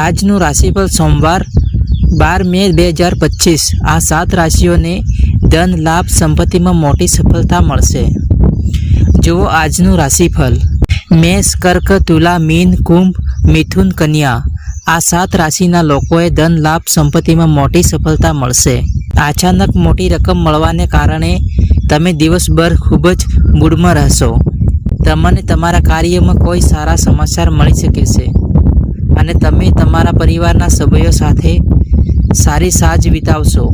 આજનું રાશિફળ સોમવાર 12 મે 2025। આ 7 રાશિઓને ધન લાભ સંપત્તિમાં મોટી સફળતા મળશે। જુઓ આજનું રાશિફળ। મેષ, કર્ક, તુલા, મીન, કુંભ, મિથુન, કન્યા। આ 7 રાશિના લોકોએ ધન લાભ સંપત્તિમાં મોટી સફળતા મળશે। અચાનક મોટી રકમ મળવાને કારણે તમે દિવસભર ખૂબ જ મૂડમાં રહેશો। તમને તમારા કાર્યમાં કોઈ સારા સમાચાર મળી શકે છે અને તમે તમારા પરિવારના સભ્યો સાથે સારી સાંજ વિતાવશો।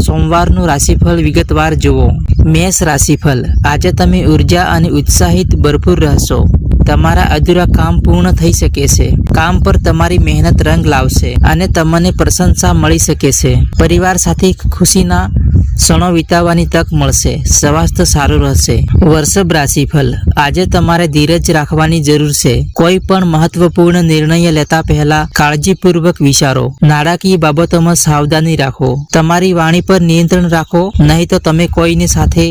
સોમવારનું રાશિફળ વિગતવાર જુઓ। મેષ રાશિફળ। આજે તમે ઉર્જા અને ઉત્સાહિત ભરપૂર રહેશો। તમારા અધૂરા કામ પૂર્ણ થઈ શકે છે। કામ પર તમારી મહેનત રંગ લાવશે અને તમને પ્રશંસા મળી શકે છે। પરિવાર સાથે ખુશીના ક્ષણો વિતાવવાની તક મળશે। સ્વાસ્થ્ય સારું રહેશે। વૃષભ રાશિફળ। આજે તમારે ધીરજ રાખવાની જરૂર છે। કોઈ પણ મહત્વપૂર્ણ નિર્ણય લેતા પહેલા કાળજીપૂર્વક વિચારો। નાણાકીય બાબતોમાં સાવધાની રાખો। તમારી વાણી પર નિયંત્રણ રાખો, નહીં તો તમે કોઈની સાથે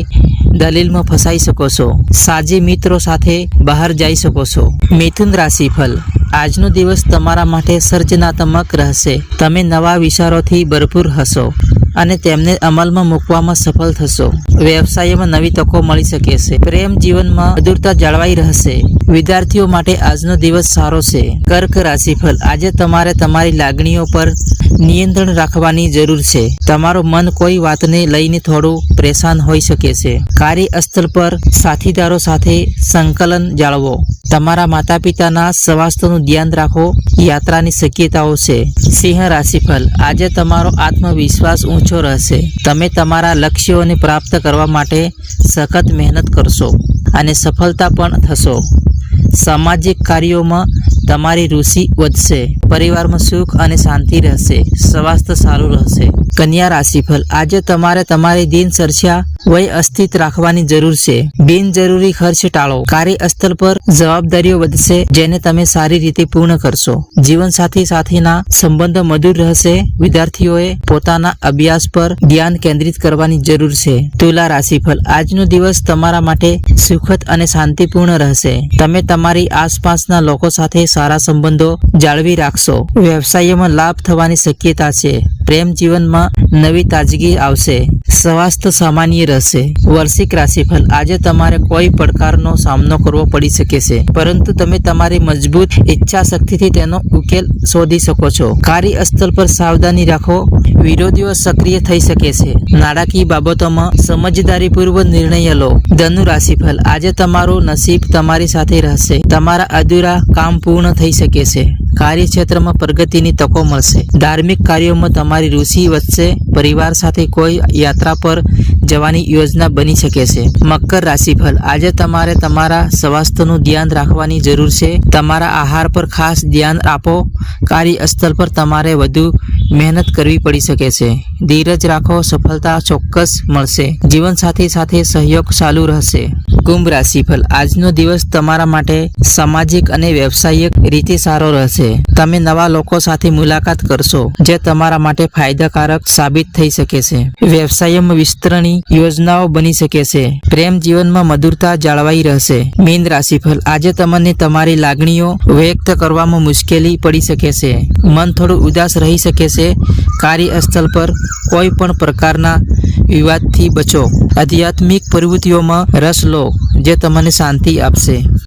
દલીલમાં ફસાઈ શકો છો। સાજી મિત્રો સાથે બહાર જઈ શકો છો। મિથુન રાશિફળ। આજનો દિવસ તમારા માટે સર્જનાત્મક રહેશે। તમે નવા વિચારોથી ભરપૂર હશો અને તેમને અમલમાં મૂકવામાં સફળ થશો। વ્યવસાયમાં નવી તકો મળી શકે છે। પ્રેમ જીવનમાં મધુરતા જળવાઈ રહેશે। વિદ્યાર્થીઓ માટે આજનો દિવસ સારો છે। કર્ક રાશિફળ। આજે તમારે તમારી લાગણીઓ પર નિયંત્રણ રાખવાની જરૂર છે। તમારું મન કોઈ વાતને લઈને થોડું પરેશાન હોઈ શકે છે। કાર્યસ્થળ પર સાથીદારો સાથે સંકલન જાળવો। તમારા માતા પિતાના સ્વાસ્થ્યનું ધ્યાન રાખો। યાત્રાની શક્યતાઓ છે। સિંહ રાશિફળ। આજે તમારો આત્મવિશ્વાસ ઊંચો રહેશે। તમે તમારા લક્ષ્યોને પ્રાપ્ત કરવા માટે સખત મહેનત કરશો અને સફળતા પણ થશો। સામાજિક કાર્યોમાં તમારી રુચિ વધશે। પરિવારમાં સુખ અને શાંતિ રહેશે। સ્વાસ્થ્ય સારું રહેશે। કન્યા રાશિફળ। આજે તમારે તમારી દિનચર્યા વ્યવસ્થિત રાખવાની જરૂર છે। બિનજરૂરી ખર્ચ ટાળો। કાર્યસ્થળ પર જવાબદારીઓ વધશે, જેને તમે સારી રીતે પૂર્ણ કરશો। જીવનસાથી સાથેના સંબંધો મધુર રહેશે। વિદ્યાર્થીઓએ પોતાના અભ્યાસ પર ધ્યાન કેન્દ્રિત કરવાની જરૂર છે। તુલા રાશિફળ। આજનો દિવસ તમારા માટે સુખદ અને શાંતિપૂર્ણ રહેશે। તમે તમારી આસપાસના લોકો સાથે સારા સંબંધો જાળવી રાખશો। વ્યવસાયમાં લાભ થવાની શક્યતા છે। પ્રેમ જીવનમાં નવી તાજગી આવશે। સ્વાસ્થ્ય સામાન્ય રહેશે। વૃશ્ચિક રાશિફળ। આજે તમારે કોઈ પડકારનો સામનો કરવો પડી શકે છે, પરંતુ તમે તમારી મજબૂત ઈચ્છા શક્તિથી તેનો ઉકેલ શોધી શકો છો। કાર્યસ્થળ પર સાવધાની રાખો, વિરોધીઓ સક્રિય થઈ શકે છે। નાણાકીય બાબતોમાં સમજદારીપૂર્વક નિર્ણય લો। ધનુ રાશિફળ। આજે તમારું નસીબ તમારી સાથે રહેશે। તમારા અધૂરા કામ પૂર્ણ થઈ શકે છે। કાર્યક્ષેત્રમાં પ્રગતિની તકો મળશે। ધાર્મિક કાર્યોમાં તમારી રુચિ વધશે। પરિવાર સાથે કોઈ યાત્રા પર જવાની યોજના બની શકે છે। મકર રાશિફળ। આજે તમારે તમારા સ્વાસ્થ્યનું ધ્યાન રાખવાની જરૂર છે। તમારા આહાર પર ખાસ ધ્યાન આપો। કાર્યસ્થળ પર તમારે વધુ મહેનત કરવી પડી શકે છે। ધીરજ રાખો, સફળતા ચોક્કસ મળશે। જીવનસાથી સાથે સહયોગ ચાલુ રહેશે। કુંભ રાશિફળ। આજનો દિવસ તમારા માટે સામાજિક અને વ્યવસાયિક રીતે સારો રહેશે। તમે નવા લોકો સાથે મુલાકાત કરશો, જે તમારા માટે ફાયદાકારક સાબિત થઈ શકે છે। વ્યવસાયમાં વિસ્તરણની યોજનાઓ બની શકે છે। પ્રેમ જીવનમાં મધુરતા જાળવાઈ રહેશે। મીન રાશિફળ। આજે તમને તમારી લાગણીઓ વ્યક્ત કરવામાં મુશ્કેલી પડી શકે છે। મન થોડું ઉદાસ રહી શકે છે। કાર્યસ્થળ પર કોઈ પણ પ્રકારના વિવાદથી બચો। આધ્યાત્મિક પ્રવૃત્તિઓમાં રસ લો, જે તમને શાંતિ આપશે।